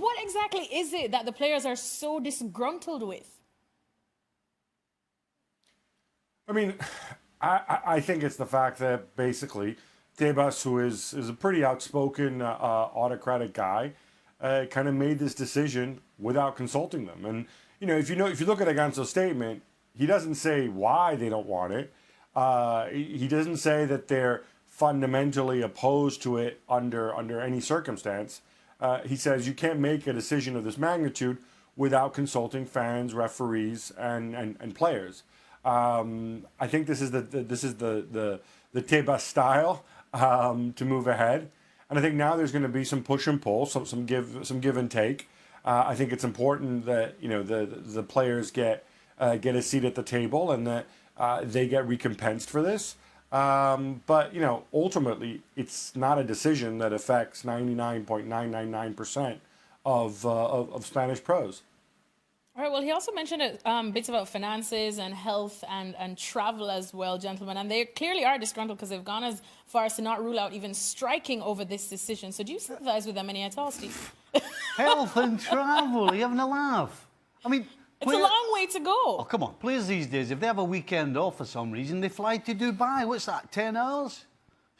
what exactly is it that the players are so disgruntled with? I mean, I think it's the fact that basically Tebas, who is a pretty outspoken, autocratic guy, kind of made this decision without consulting them. And if you look at Aganso's statement, he doesn't say why they don't want it. He doesn't say that they're fundamentally opposed to it under any circumstance. He says you can't make a decision of this magnitude without consulting fans, referees, and players. I think this is the Tebas style to move ahead, and I think now there's going to be some push and pull, some give and take. I think it's important that the players get a seat at the table and that they get recompensed for this. But ultimately, it's not a decision that affects 99.999% of Spanish pros. All right, well, he also mentioned bits about finances and health and travel as well, gentlemen. And they clearly are disgruntled because they've gone as far as to not rule out even striking over this decision. So do you sympathize with them any at all, Steve? Health and travel, are you having a laugh? I mean... It's a long way to go. Oh, come on. Players these days, if they have a weekend off for some reason, they fly to Dubai. What's that, 10 hours?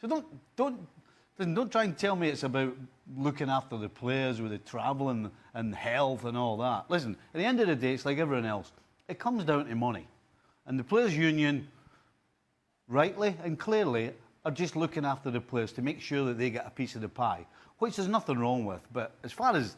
So don't try and tell me it's about looking after the players with the travel and health and all that. Listen, at the end of the day, it's like everyone else. It comes down to money. And the Players' Union, rightly and clearly, are just looking after the players to make sure that they get a piece of the pie, which there's nothing wrong with. But as far as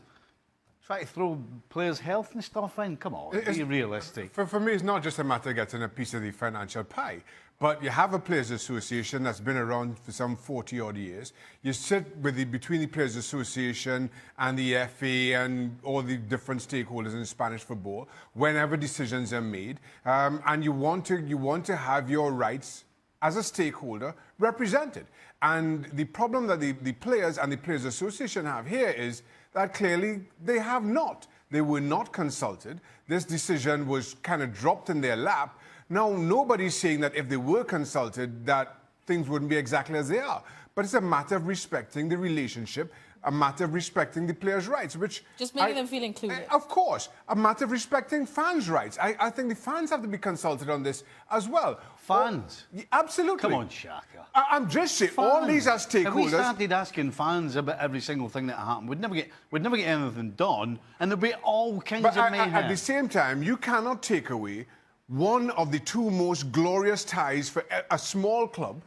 try to throw players' health and stuff in, come on, be realistic. For me, it's not just a matter of getting a piece of the financial pie. But you have a players' association that's been around for some 40-odd years. You sit between the players' association and the FA and all the different stakeholders in Spanish football whenever decisions are made, and you want to have your rights as a stakeholder represented. And the problem that the players and the players' association have here is that clearly they have not. They were not consulted. This decision was kind of dropped in their lap. Now, nobody's saying that if they were consulted, that things wouldn't be exactly as they are. But it's a matter of respecting the relationship, a matter of respecting the players' rights, which... Just making them feel included. Of course. A matter of respecting fans' rights. I think the fans have to be consulted on this as well. Fans? Absolutely. Come on, Shaka. I'm just saying, all these are stakeholders... If we started asking fans about every single thing that happened, we'd never get anything done, and there'd be all kinds of mayhem. At the same time, you cannot take away one of the two most glorious ties for a small club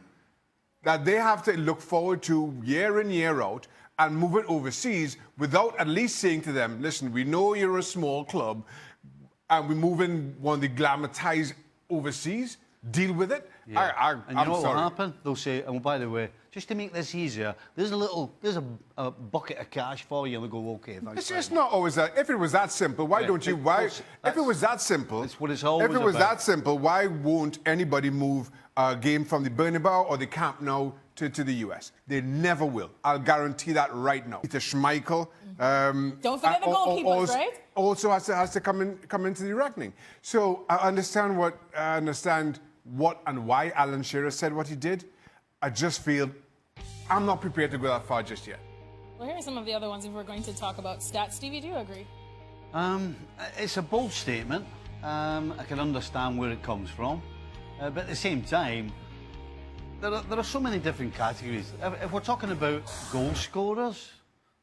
that they have to look forward to year in, year out, and move it overseas without at least saying to them, listen, we know you're a small club, and we're moving one of the glamour ties overseas, deal with it. Yeah. And you know what will happen? They'll say, oh, by the way, just to make this easier, there's a bucket of cash for you, and they'll go, okay, thanks. It's just not always that. If it was that simple, why don't you, if it was that simple, it's what it's always if it was about. that simple, why won't anybody move a game from the Bernabeu or the Camp Nou to the US? They never will. I'll guarantee that right now. Peter Schmeichel. Don't forget the goalkeepers, right? Also has to come into the reckoning. So I understand what and why Alan Shearer said what he did. I just feel I'm not prepared to go that far just yet. Well, here are some of the other ones if we're going to talk about stats. Stevie, do you agree? It's a bold statement. I can understand where it comes from. But at the same time, there are so many different categories. If we're talking about goal scorers,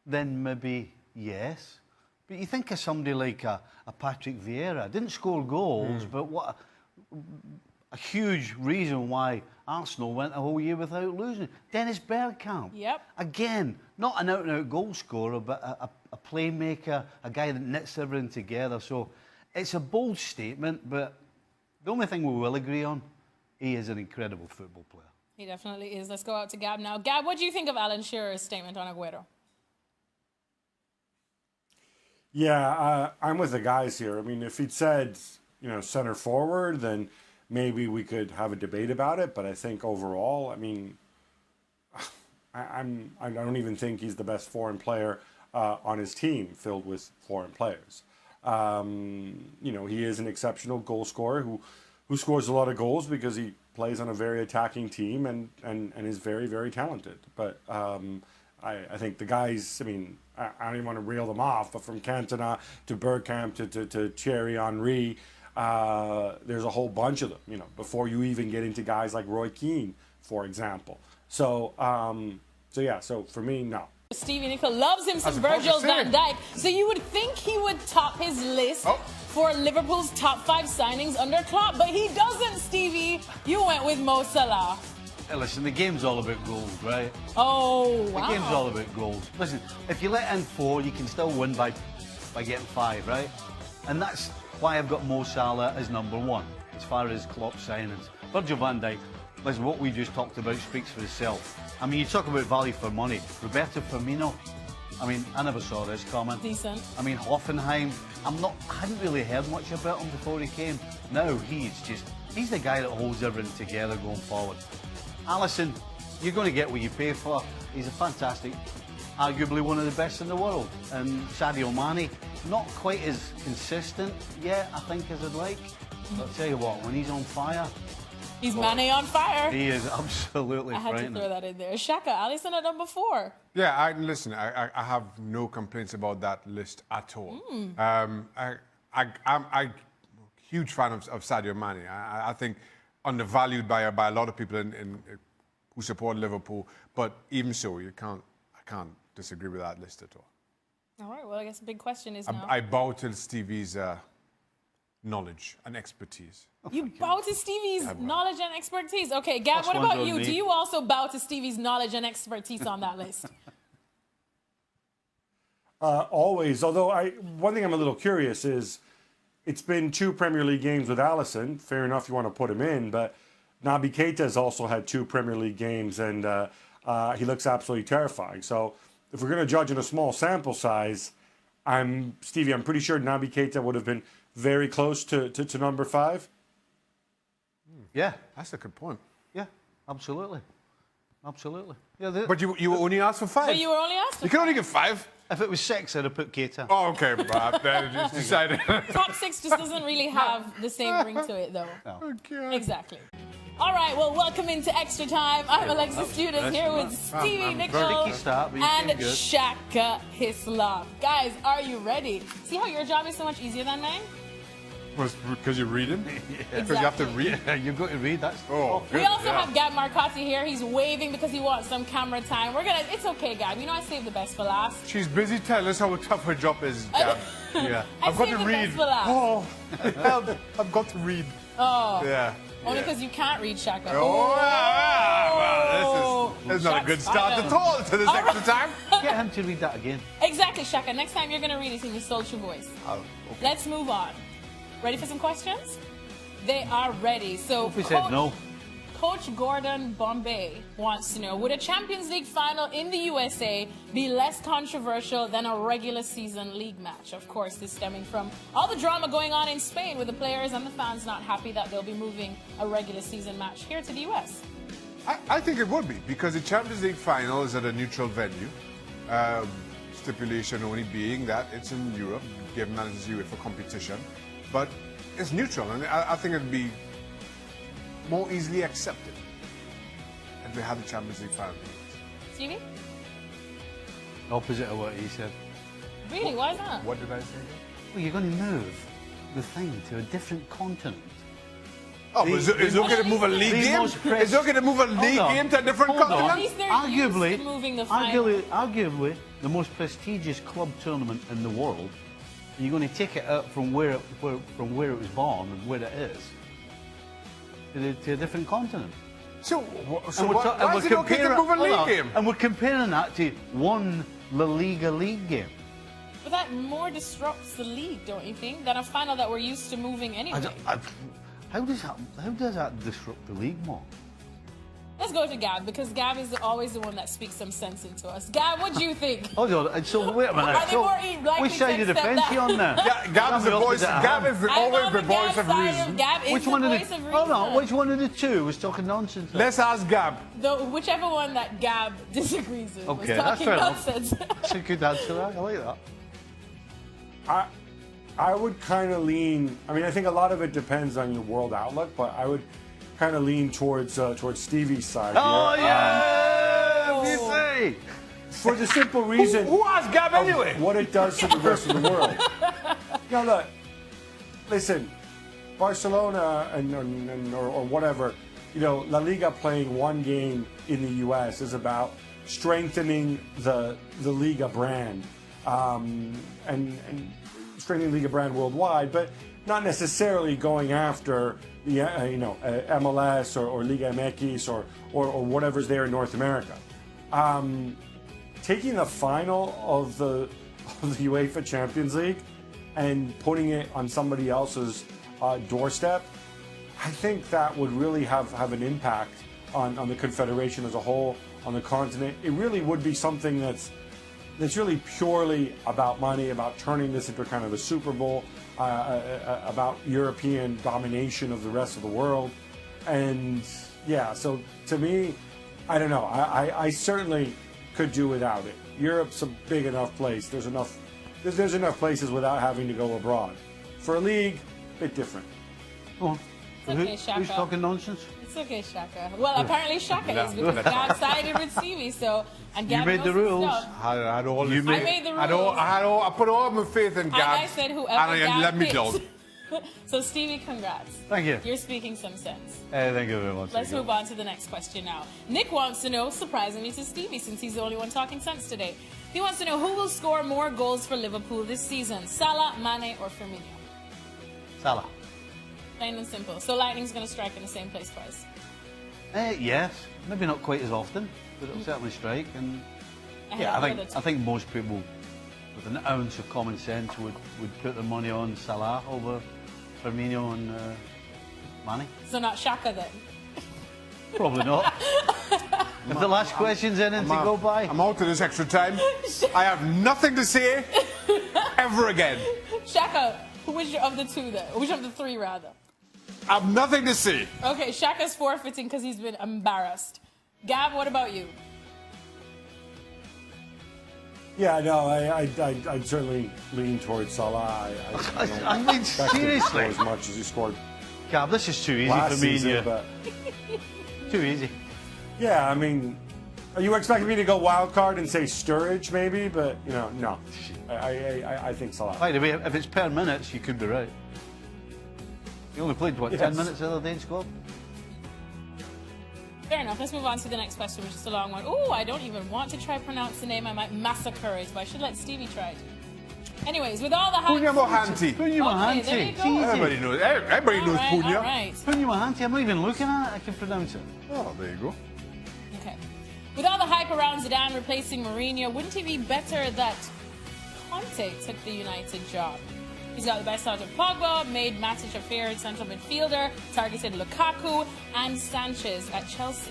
then maybe yes. But you think of somebody like a Patrick Vieira. Didn't score goals, but what a huge reason why Arsenal went a whole year without losing. Dennis Bergkamp. Yep. Again, not an out-and-out goal scorer, but a playmaker, a guy that knits everything together. So it's a bold statement, but the only thing we will agree on, he is an incredible football player. He definitely is. Let's go out to Gab now. Gab, what do you think of Alan Shearer's statement on Aguero? Yeah, I'm with the guys here. I mean, if he'd said, center forward, then maybe we could have a debate about it. But I think overall, I mean, I don't even think he's the best foreign player on his team filled with foreign players. He is an exceptional goal scorer who scores a lot of goals because he plays on a very attacking team and is very, very talented. But I think the guys, I don't even want to reel them off, but from Cantona to Bergkamp to Thierry Henry, there's a whole bunch of them, you know, before you even get into guys like Roy Keane, for example. So, so for me, no. Stevie Nicol loves him some Virgil van Dijk. So you would think he would top his list for Liverpool's top 5 signings under Klopp, but he doesn't, Stevie. You went with Mo Salah. Hey, listen, the game's all about goals, right? Oh, wow. The game's all about goals. Listen, if you let in 4, you can still win by getting 5, right? And that's why I've got Mo Salah as number 1, as far as Klopp signings. Virgil van Dijk, listen, what we just talked about speaks for itself. I mean, you talk about value for money. Roberto Firmino, I mean, I never saw this coming. Decent. I mean, Hoffenheim, I hadn't really heard much about him before he came. Now he's the guy that holds everything together going forward. Alisson, you're going to get what you pay for. He's a fantastic, arguably one of the best in the world. And Sadio Mane, not quite as consistent yet, I think, as I'd like. But I'll tell you what, when he's on fire... He's Mane on fire. He is absolutely I had frightening. to throw that in there. Shaka, Alisson at number 4. Yeah, listen, I have no complaints about that list at all. I'm a huge fan of Sadio Mane. I think undervalued by a lot of people who support Liverpool, but even so, I can't disagree with that list at all. All right, well, I guess the big question is now... I bow to Stevie's knowledge and expertise. You bow to Stevie's knowledge and expertise. Okay, Gab, what about you? Do you also bow to Stevie's knowledge and expertise on that list? Always. Although one thing I'm a little curious is, it's been 2 Premier League games with Alisson. Fair enough, you want to put him in, but Naby Keita has also had 2 Premier League games, and he looks absolutely terrifying. So if we're going to judge in a small sample size, Stevie, I'm pretty sure Naby Keita would have been very close to number 5. Yeah, That's a good point. yeah, absolutely. Absolutely. Yeah, But you only asked for 5. But you were only asked for You can only get 5. if it was 6, I'd have put Keita. Oh, okay, but then just decided. Top 6 just doesn't really have the same ring to it, though. Okay. Exactly. All right, well, welcome into Extra Time. I'm Alexis Judas here with Stevie Nicol Sticky start, but you and came good. Shaka Hislop. Guys, are you ready? See how your job is so much easier than mine? Because you're reading? Because you have to read? Yeah, you've got to read. That's We also have Gab Marcotti here. He's waving because he wants some camera time. It's okay, Gab. You know I saved the best for last. She's busy telling us how tough her job is, Gab. Yeah. I've got to read. Oh, I've got to read. Oh. Yeah. Only because you can't read, Shaka. Well, this is not a good start at all to this extra time. Get him to read that again. Exactly, Shaka. Next time you're going to read it in your sultry voice. Oh, okay. Let's move on. Ready for some questions? They are ready. So We said no. Coach Gordon Bombay wants to know, would a Champions League final in the USA be less controversial than a regular season league match? Of course, this stemming from all the drama going on in Spain with the players and the fans not happy that they'll be moving a regular season match here to the US. I think it would be, because the Champions League final is at a neutral venue. Stipulation only being that it's in Europe, given that it's UEFA competition. But it's neutral, and I think it would be more easily accepted if we had the Champions League final. Stevie? Opposite of what he said. Really? Why not? What did I say? Well, you're going to move the thing to a different continent. Oh, is it okay to move a league game? Is it okay to move a league game to a different At continent? least they're used to moving the final. Arguably, the most prestigious club tournament in the world. You're going to take it out from where it was born and where it is to a different continent. So And why is it okay to move a league game? And we're comparing that to one La Liga league game. But that more disrupts the league, don't you think, than a final that we're used to moving anyway? How does that disrupt the league more? Let's go to Gab, because Gab is always the one that speaks some sense into us. Gab, what do you think? Hold on, so wait a minute. Are they more likely Which side of the fence that? you on there? Gab is the voice. Gab is always the voice of reason. Gab is Which one the of voice of reason. Hold on, which one of the two was talking nonsense? Let's ask Gab. Whichever one that Gab disagrees with was Okay, that's talking fair enough. nonsense. That's a good answer. I like that. I would kind of lean. I mean, I think a lot of it depends on your world outlook, but I would kind of lean towards Stevie's side. Oh here. yeah! What do you say? for the simple reason Who asked Gab anyway? of what it does to the rest of the world. Now look, listen, Barcelona or whatever, you know, La Liga playing one game in the U.S. is about strengthening the Liga brand and strengthening Liga brand worldwide, but not necessarily going after the MLS or Liga MX or whatever's there in North America. Taking the final of the UEFA Champions League and putting it on somebody else's doorstep, I think that would really have an impact on the Confederation as a whole, on the continent. It really would be something that's really purely about money, about turning this into kind of a Super Bowl, about European domination of the rest of the world. And yeah, so to me, I don't know. I certainly could do without it. Europe's a big enough place. There's enough places without having to go abroad. For a league, a bit different. Go on. Okay, Shaka. Who's talking nonsense? It's okay, Shaka. Well, apparently Shaka is because Gab sided with Stevie, and Gab You made the knows his rules. stuff. I had all You the made- I made the I put all my faith in Gab. And I said whoever and Gab let me picked. down. So Stevie, congrats. Thank you. You're speaking some sense. Thank you very much. Let's move on to the next question now. Nick wants to know, surprisingly to Stevie, since he's the only one talking sense today. He wants to know who will score more goals for Liverpool this season, Salah, Mane, or Firmino? Salah. Plain and simple. So Lightning's going to strike in the same place twice. Yes, maybe not quite as often, but it'll certainly strike. And Ahead yeah, of the other I two. think most people with an ounce of common sense would put their money on Salah over Firmino and Mane. So not Shaka then. Probably not. If the last question's in to go by. I'm out of this extra time. I have nothing to say ever again. Shaka, which of the two then? Which of the three rather? I have nothing to say. Okay, Shaka's forfeiting because he's been embarrassed. Gab, what about you? Yeah, no, I'd certainly lean towards Salah. I mean, expect him to score seriously. as much as he scored Gab, this is too easy last for me and season, you. but Too easy. yeah, I mean, are you expecting me to go wild card and say Sturridge maybe? But you know, no, I think Salah. By the way, if it's per minutes, you could be right. You only played, what, 10 Yes. minutes the other day and scored? Fair enough. Let's move on to the next question, which is a long one. Oh, I don't even want to try pronounce the name. I might massacre it, but I should let Stevie try it. Anyways, with all the hype... Punya Mohanty. Punya Okay, there you Mohanty. go. It's easy. Everybody knows. Everybody knows All Punya. right. Punya Mohanty, I'm not even looking at it, I can pronounce it. Oh, there you go. Okay. With all the hype around Zidane replacing Mourinho, wouldn't it be better that Conte took the United job? He's got the best out of Pogba, made Matic a fair central midfielder, targeted Lukaku and Sanchez at Chelsea.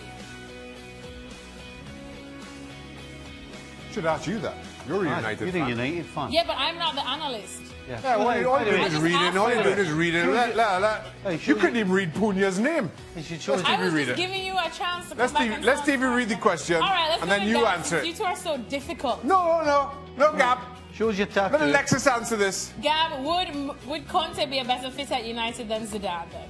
Should ask you that. You're a United You're fan. a United fan. Yeah, but I'm not the analyst. Yeah. Yeah, well, all you're doing Anyway, is just reading. asked All you're for doing it. is reading. Hey, You should couldn't we- even read Punya's name. You should show us I was read just it. giving you a chance to Let's come back Stevie, and let sound Stevie smart. read the question, All right, let's and do then it, you Gab, answer since it. You two are so difficult. No, Gab. Shows your tattoo. Let Alexis answer this. Gab, would Conte be a better fit at United than Zidane then?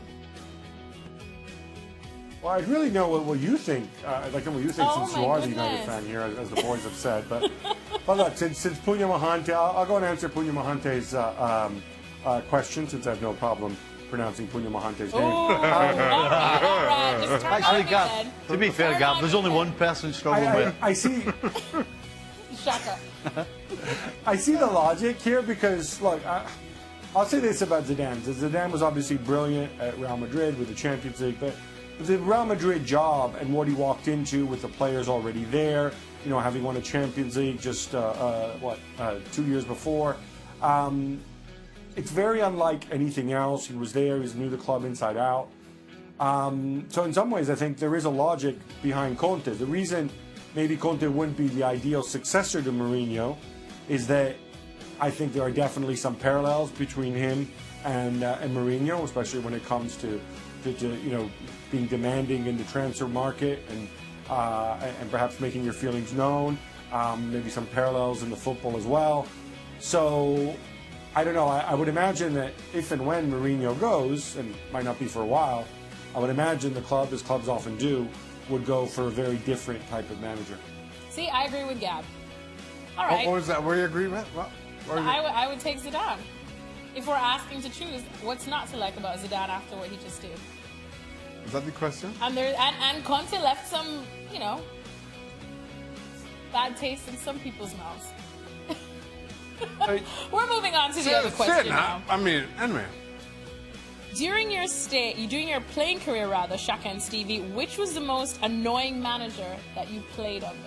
Well, I'd really know what you think. I'd like to know what you think Oh since you my are the United goodness. fan here, as the boys have said. But look, since Punya Mohanty, I'll go and answer Punya Mohanty's question, since I have no problem pronouncing Punya Mohanty's Ooh, name. all right. Just turn Actually, on Gab, again. to be fair, Turn Gab, on there's only again. one person struggling with. I see. Shaka. I see the logic here because, look, I'll say this about Zidane. Zidane was obviously brilliant at Real Madrid with the Champions League, but the Real Madrid job and what he walked into with the players already there, you know, having won a Champions League just, 2 years before, it's very unlike anything else. He was there, he knew the club inside out. So in some ways, I think there is a logic behind Conte. The reason maybe Conte wouldn't be the ideal successor to Mourinho is that I think there are definitely some parallels between him and Mourinho, especially when it comes to you know, being demanding in the transfer market and perhaps making your feelings known. Maybe some parallels in the football as well. So I don't know. I would imagine that if and when Mourinho goes, and it might not be for a while, I would imagine the club, as clubs often do, would go for a very different type of manager. See, I agree with Gab. All What right. was that? What do you agree with? What? I would take Zidane. If we're asking to choose, what's not to like about Zidane after what he just did? Is that the question? And Conte left some, you know, bad taste in some people's mouths. We're moving on to the other question now. I mean, anyway. During your playing career, rather, Shaka and Stevie, which was the most annoying manager that you played under?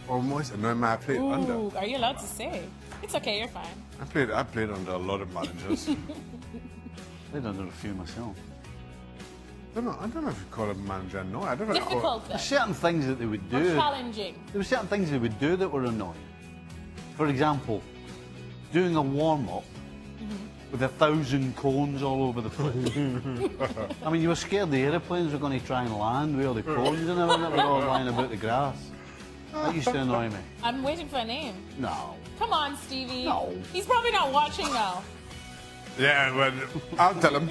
Almost annoying man I played under. Are you allowed to say? It's okay, you're fine. I played under a lot of managers. Played under a few myself. I don't know if you call a manager annoying. I don't know. Difficult then. There's certain things that they would Or do. challenging. There were certain things they would do that were annoying. For example, doing a warm-up with 1,000 cones all over the place. I mean, you were scared the aeroplanes were going to try and land with all the cones and everything that were all lying about the grass. That used to annoy me. I'm waiting for a name. No. Come on, Stevie. No. He's probably not watching now. Yeah, well, I'll tell him.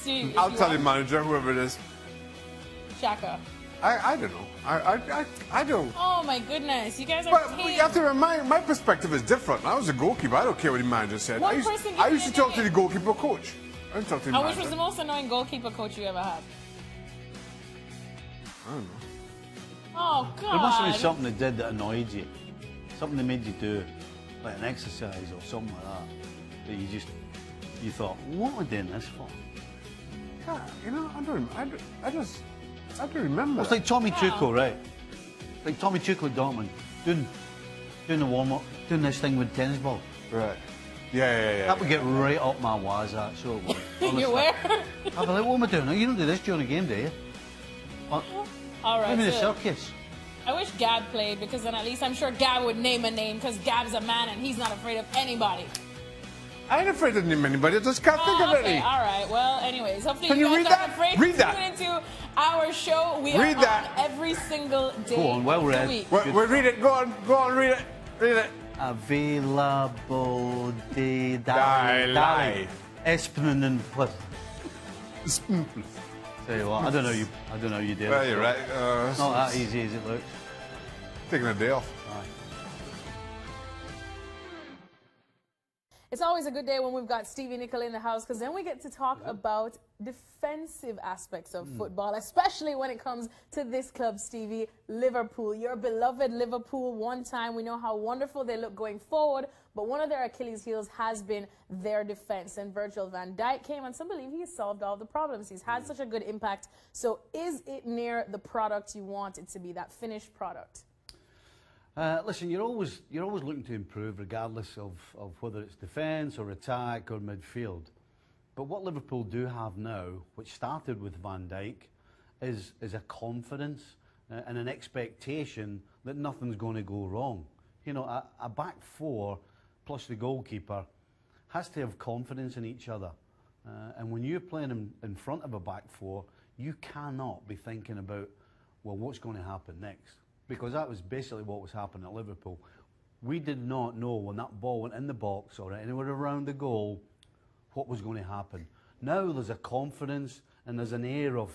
Stevie, I'll tell him, manager, whoever it is. Shaka. I don't know. I don't. Oh my goodness, you guys are But tame. you have to rememd, my perspective is different. I was a goalkeeper. I don't care what the manager said. One person give I me used a to talk to name. the goalkeeper coach. I didn't talk to the Which manager. was the most annoying goalkeeper coach you ever had? I don't know. Oh God. There must have been something they did that annoyed you. Something they made you do, like an exercise or something like that, that you thought, what am I doing this for? Yeah, you know, I don't remember. It's like Tommy Tuchel, right? Like Tommy Tuchel at Dortmund, doing the warm-up, doing this thing with tennis ball. Right. Yeah. That would get right up my waz, that, so it would. You where? I'd be like, what am I doing? You don't do this during a game, do you? All right. I'm in a so circus. I wish Gab played because then at least I'm sure Gab would name a name because Gab's a man and he's not afraid of anybody. I ain't afraid of anybody. I just can't think of Okay, any. all right. Well, anyways, hopefully Can you you guys read aren't that? afraid Read to that. tune into our show. We Read are that. on every single day Go on, well of the read. week. Well, read it. Go on, read it. Read it. Available de Dai. Espinen plus. Tell you what, I don't know you did. Well, you're right. It's not that easy as it looks. Taking a day off. Aye. It's always a good day when we've got Stevie Nicol in the house because then we get to talk about defensive aspects of football, especially when it comes to this club, Stevie, Liverpool. Your beloved Liverpool, one time. We know how wonderful they look going forward, but one of their Achilles heels has been their defense. And Virgil van Dijk came, and some believe he's solved all the problems. He's had such a good impact. So is it near the product you want it to be, that finished product? Listen, you're always looking to improve, regardless of whether it's defence or attack or midfield. But what Liverpool do have now, which started with Van Dijk, is a confidence and an expectation that nothing's going to go wrong. You know, a back four plus the goalkeeper has to have confidence in each other. And when you're playing in front of a back four, you cannot be thinking about, well, what's going to happen next? Because that was basically what was happening at Liverpool. We did not know when that ball went in the box or anywhere around the goal what was going to happen. Now there's a confidence and there's an air of,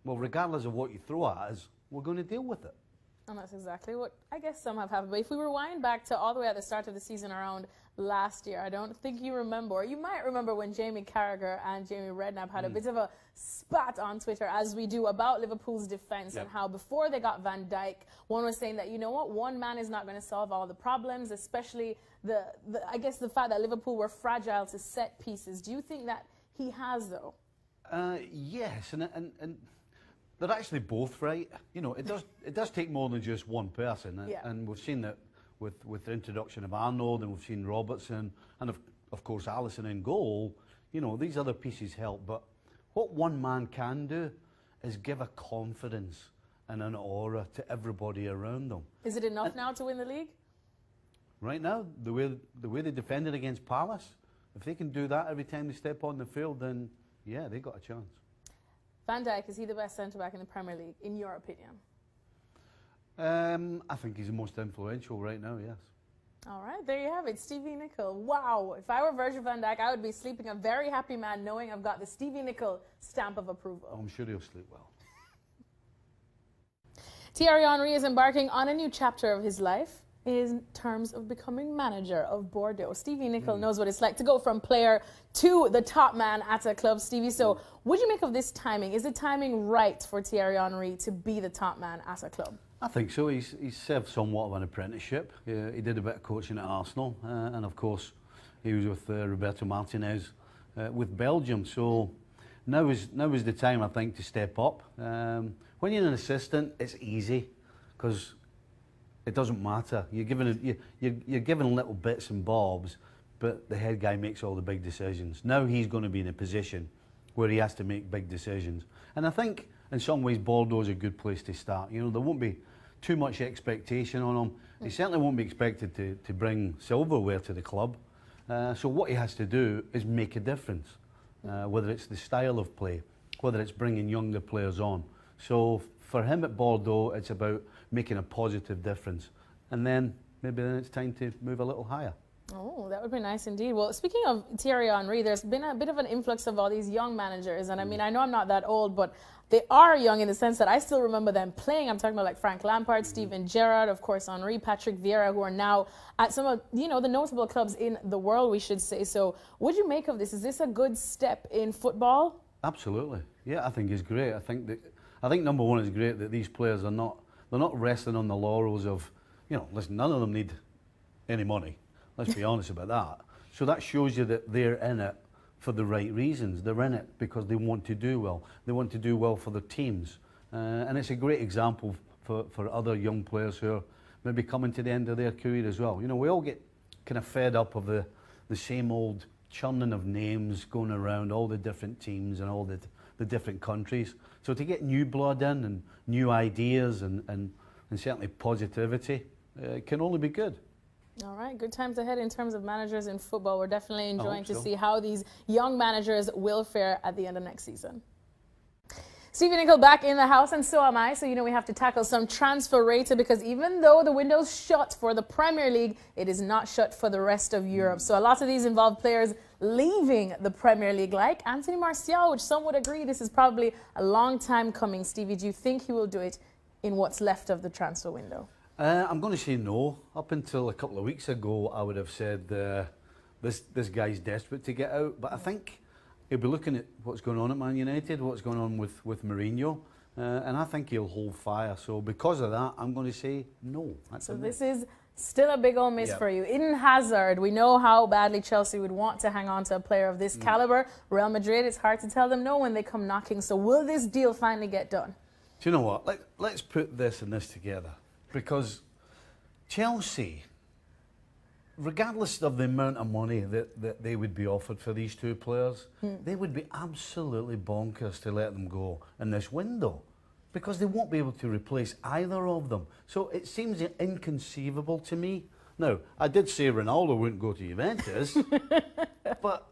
well, regardless of what you throw at us, we're going to deal with it. And that's exactly what I guess some have happened. But if we rewind back to all the way at the start of the season around last year, I don't think you remember, or you might remember when Jamie Carragher and Jamie Redknapp had a bit of a spat on Twitter, as we do, about Liverpool's defence and how before they got Van Dijk, one was saying that, you know what, one man is not going to solve all the problems, especially I guess the fact that Liverpool were fragile to set pieces. Do you think that he has, though? Yes, and they're actually both right. You know, it does take more than just one person, and we've seen that with the introduction of Arnold, and we've seen Robertson, and of course Alisson in goal. You know, these other pieces help, but what one man can do is give a confidence and an aura to everybody around them. Is it enough now to win the league? Right now, the way they defended against Palace, if they can do that every time they step on the field, then yeah, they got a chance. Van Dijk, is he the best centre-back in the Premier League, in your opinion? I think he's the most influential right now, yes. All right, there you have it, Stevie Nicol. Wow, if I were Virgil van Dijk, I would be sleeping a very happy man knowing I've got the Stevie Nicol stamp of approval. I'm sure he'll sleep well. Thierry Henry is embarking on a new chapter of his life in terms of becoming manager of Bordeaux. Stevie Nicol knows what it's like to go from player to the top man at a club, Stevie. So what do you make of this timing? Is the timing right for Thierry Henry to be the top man at a club? I think so. He's served somewhat of an apprenticeship. He did a bit of coaching at Arsenal, and of course he was with Roberto Martinez with Belgium. So now is the time, I think, to step up. When you're an assistant, it's easy because it doesn't matter. You're given little bits and bobs, but the head guy makes all the big decisions. Now he's going to be in a position where he has to make big decisions, and I think in some ways Bordeaux is a good place to start. You know, there won't be too much expectation on him. He certainly won't be expected to bring silverware to the club. So what he has to do is make a difference, whether it's the style of play, whether it's bringing younger players on. So for him at Bordeaux, it's about making a positive difference. And then maybe then it's time to move a little higher. Oh, that would be nice indeed. Well, speaking of Thierry Henry, there's been a bit of an influx of all these young managers. And I mean, I know I'm not that old, but they are young in the sense that I still remember them playing. I'm talking about like Frank Lampard, Steven Gerrard, of course, Henry, Patrick Vieira, who are now at some of, you know, the notable clubs in the world, we should say. So what do you make of this? Is this a good step in football? Absolutely. Yeah, I think it's great. I think number one, it's great that these players are not resting on the laurels of, you know, listen, none of them need any money. Let's be honest about that. So that shows you that they're in it for the right reasons. They're in it because they want to do well. They want to do well for their teams. And it's a great example for other young players who are maybe coming to the end of their career as well. You know, we all get kind of fed up of the same old churning of names going around all the different teams and all the different countries. So to get new blood in and new ideas and certainly positivity can only be good. All right, good times ahead in terms of managers in football. We're definitely enjoying to see how these young managers will fare at the end of next season. Stevie Nicol back in the house, and so am I. So, you know, we have to tackle some transfer rata because even though the window's shut for the Premier League, it is not shut for the rest of Europe. So a lot of these involve players leaving the Premier League, like Anthony Martial, which some would agree this is probably a long time coming. Stevie, do you think he will do it in what's left of the transfer window? I'm going to say no. Up until a couple of weeks ago, I would have said this guy's desperate to get out. But I think he'll be looking at what's going on at Man United, what's going on with Mourinho, and I think he'll hold fire. So because of that, I'm going to say no. So this is still a big old miss for you. Eden Hazard, we know how badly Chelsea would want to hang on to a player of this caliber. Real Madrid, it's hard to tell them no when they come knocking. So will this deal finally get done? Do you know what? Let's put this and this together. Because Chelsea, regardless of the amount of money that they would be offered for these two players, they would be absolutely bonkers to let them go in this window because they won't be able to replace either of them. So it seems inconceivable to me. Now, I did say Ronaldo wouldn't go to Juventus, but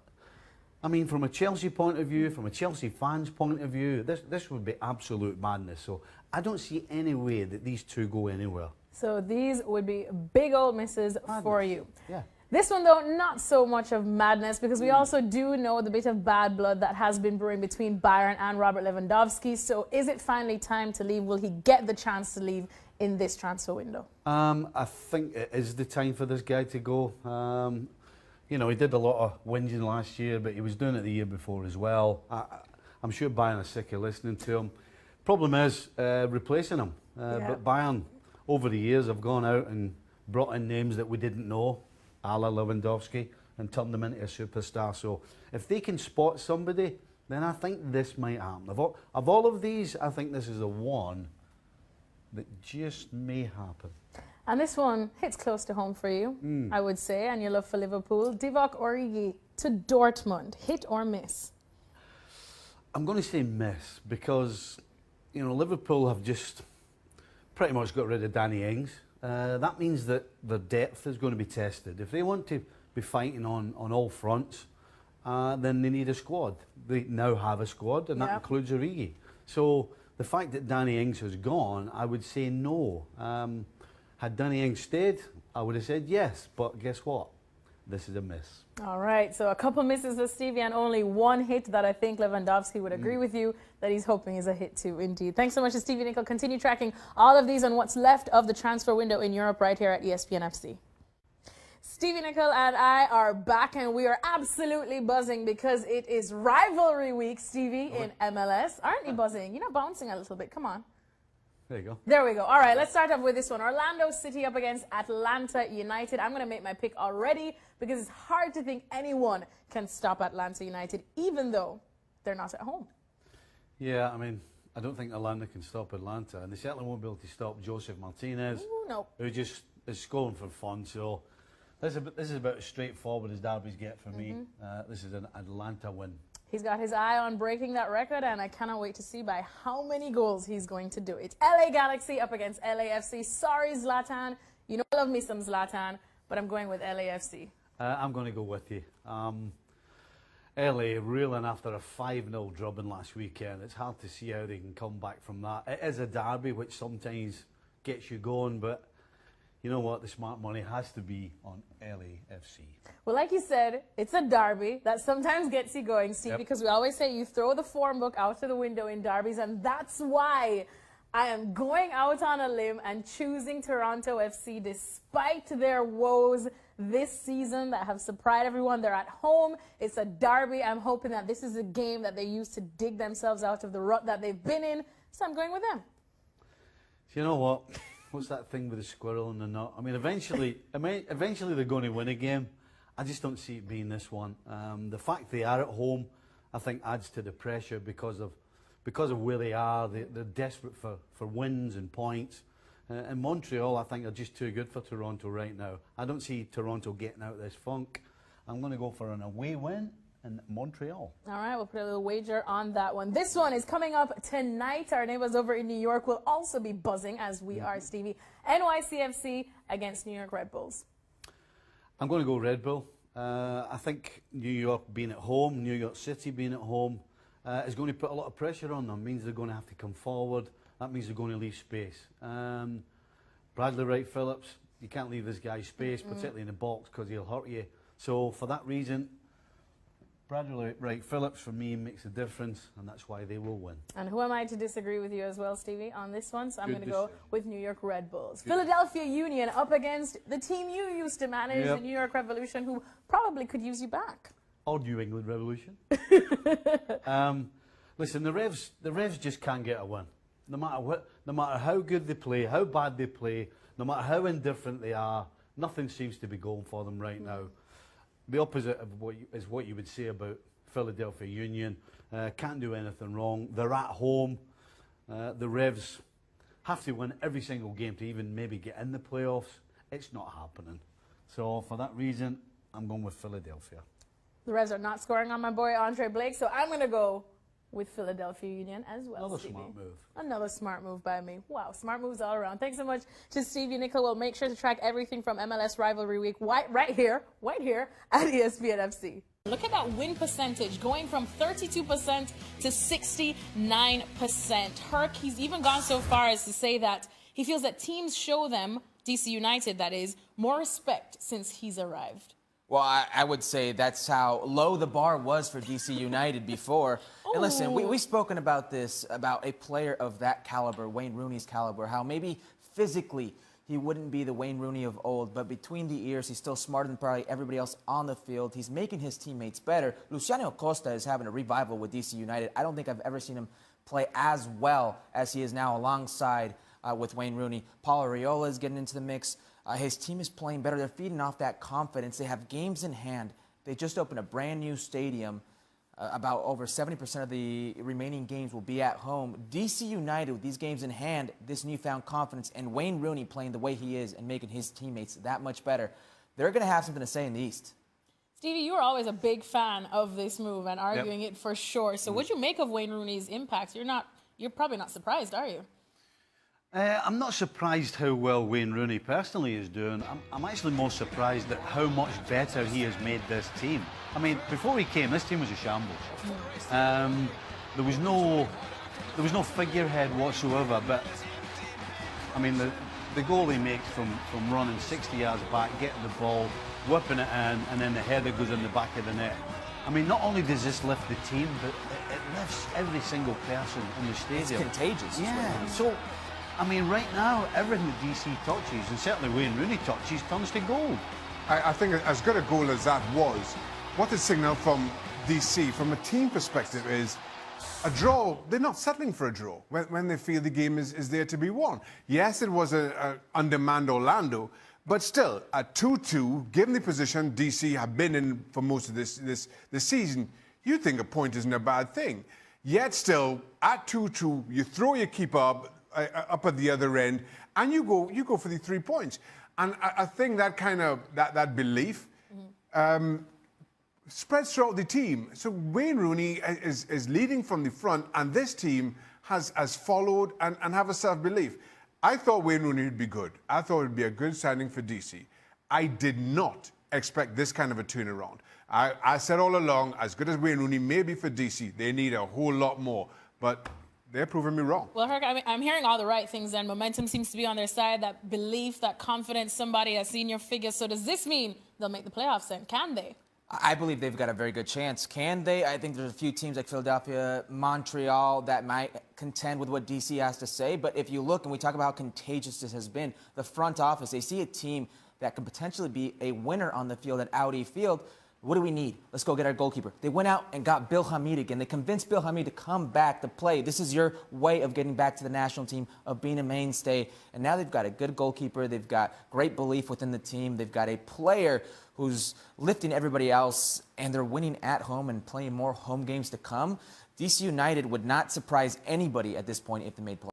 I mean, from a Chelsea point of view, from a Chelsea fan's point of view, this would be absolute madness. So I don't see any way that these two go anywhere. So these would be big old misses for you. Yeah. This one, though, not so much of madness because we also do know the bit of bad blood that has been brewing between Bayern and Robert Lewandowski. So is it finally time to leave? Will he get the chance to leave in this transfer window? I think it is the time for this guy to go. You know, he did a lot of whinging last year, but he was doing it the year before as well. I'm sure Bayern are sick of listening to him. Problem is replacing him. But Bayern, over the years, have gone out and brought in names that we didn't know, a la Lewandowski, and turned them into a superstar. So if they can spot somebody, then I think this might happen. Of all of these, I think this is the one that just may happen. And this one hits close to home for you, I would say, and your love for Liverpool. Divock Origi to Dortmund, hit or miss? I'm going to say miss because, you know, Liverpool have just pretty much got rid of Danny Ings. That means that their depth is going to be tested. If they want to be fighting on all fronts, then they need a squad. They now have a squad, and that includes Origi. So the fact that Danny Ings has gone, I would say no. Had Danny Ings stayed, I would have said yes, but guess what? this is a miss. All right, so a couple misses for Stevie and only one hit that I think Lewandowski would agree with you that he's hoping is a hit too, indeed. Thanks so much to Stevie Nicol. Continue tracking all of these on what's left of the transfer window in Europe right here at ESPN FC. Stevie Nicol and I are back, and we are absolutely buzzing because it is rivalry week, Stevie, in MLS. Aren't you buzzing? You're not bouncing a little bit. Come on. There you go. There we go. All right, let's start off with this one. Orlando City up against Atlanta United. I'm going to make my pick already because it's hard to think anyone can stop Atlanta United, even though they're not at home. Yeah, I mean, I don't think Atlanta can stop Atlanta, and they certainly won't be able to stop Joseph Martinez, who just is scoring for fun. So this is about as straightforward as derbies get for me. This is an Atlanta win. He's got his eye on breaking that record, and I cannot wait to see by how many goals he's going to do it. LA Galaxy up against LAFC. Sorry, Zlatan. You know I love me some Zlatan, but I'm going with LAFC. I'm going to go with you. LA reeling after a 5-0 drubbing last weekend. It's hard to see how they can come back from that. It is a derby, which sometimes gets you going, but you know what? The smart money has to be on LAFC. Well, like you said, it's a derby that sometimes gets you going, Steve, because we always say you throw the form book out to the window in derbies, and that's why I am going out on a limb and choosing Toronto FC despite their woes this season that have surprised everyone. They're at home. It's a derby. I'm hoping that this is a game that they use to dig themselves out of the rut that they've been in, so I'm going with them. You know what? What's that thing with the squirrel and the nut? I mean, eventually they're going to win a game. I just don't see it being this one. The fact they are at home, I think, adds to the pressure because of where they are. They're desperate for wins and points. And Montreal, I think, are just too good for Toronto right now. I don't see Toronto getting out of this funk. I'm going to go for an away win in Montreal. All right, we'll put a little wager on that one. This one is coming up tonight. Our neighbors over in New York will also be buzzing, as we are, Stevie. NYCFC against New York Red Bulls. I'm going to go Red Bull. I think New York being at home, New York City being at home, is going to put a lot of pressure on them. It means they're going to have to come forward. That means they're going to leave space. Bradley Wright Phillips, you can't leave this guy space, particularly in the box, because he'll hurt you. So for that reason, Bradley Wright Phillips for me makes a difference, and that's why they will win. And who am I to disagree with you as well, Stevie, on this one? So I'm going to go with New York Red Bulls. Good. Philadelphia Union up against the team you used to manage, the New York Revolution, who probably could use you back. Or New England Revolution. Listen, the Revs just can't get a win. No matter how good they play, how bad they play, no matter how indifferent they are, nothing seems to be going for them right now. The opposite of what you would say about Philadelphia Union. Can't do anything wrong. They're at home. The Revs have to win every single game to even maybe get in the playoffs. It's not happening. So for that reason, I'm going with Philadelphia. The Revs are not scoring on my boy Andre Blake, so I'm going to go with Philadelphia Union as well. Another smart move. Another smart move by me. Wow, smart moves all around. Thanks so much to Stevie Nicol. We'll make sure to track everything from MLS Rivalry Week right here at ESPN FC. Look at that win percentage going from 32% to 69%. Herc, he's even gone so far as to say that he feels that teams show them, DC United that is, more respect since he's arrived. Well, I would say that's how low the bar was for DC United before. And listen, we've spoken about this, about a player of that caliber, Wayne Rooney's caliber, how maybe physically he wouldn't be the Wayne Rooney of old, but between the ears, he's still smarter than probably everybody else on the field. He's making his teammates better. Luciano Costa is having a revival with DC United. I don't think I've ever seen him play as well as he is now alongside with Wayne Rooney. Paulo Ariola is getting into the mix. His team is playing better. They're feeding off that confidence. They have games in hand. They just opened a brand new stadium. About over 70% of the remaining games will be at home. DC United, with these games in hand, this newfound confidence, and Wayne Rooney playing the way he is and making his teammates that much better, they're going to have something to say in the East. Stevie, you were always a big fan of this move and arguing it for sure. So what do you make of Wayne Rooney's impact? You're probably not surprised, are you? I'm not surprised how well Wayne Rooney personally is doing. I'm actually more surprised at how much better he has made this team. I mean, before he came, this team was a shambles. There was no figurehead whatsoever. But I mean, the goal he makes from running 60 yards back, getting the ball, whipping it in, and then the header goes in the back of the net. I mean, not only does this lift the team, but it lifts every single person in the stadium. It's contagious. Yeah. So, I mean, right now, everything that DC touches, and certainly Wayne Rooney touches, turns to gold. I think as good a goal as that was, what it signaled from DC, from a team perspective, is a draw. They're not settling for a draw when they feel the game is there to be won. Yes, it was a undermanned Orlando, but still, at 2-2, given the position DC have been in for most of this season, you think a point isn't a bad thing. Yet still, at 2-2, you throw your keeper up at the other end, and you go for the 3 points. And I think that kind of that belief spreads throughout the team. So Wayne Rooney is leading from the front, and this team has followed and have a self-belief. I thought Wayne Rooney would be good. I thought it would be a good signing for DC. I did not expect this kind of a turnaround. I said all along, as good as Wayne Rooney may be for DC, they need a whole lot more. But they're proving me wrong. Well, Herc, I'm hearing all the right things, and momentum seems to be on their side. That belief, that confidence, somebody has seen your figure. So does this mean they'll make the playoffs then? Can they? I believe they've got a very good chance. Can they? I think there's a few teams like Philadelphia, Montreal that might contend with what DC has to say. But if you look and we talk about how contagious this has been, the front office, they see a team that could potentially be a winner on the field at Audi Field. What do we need? Let's go get our goalkeeper. They went out and got Bill Hamid again. They convinced Bill Hamid to come back to play. This is your way of getting back to the national team, of being a mainstay. And now they've got a good goalkeeper. They've got great belief within the team. They've got a player who's lifting everybody else, and they're winning at home and playing more home games to come. DC United would not surprise anybody at this point if they made playoffs.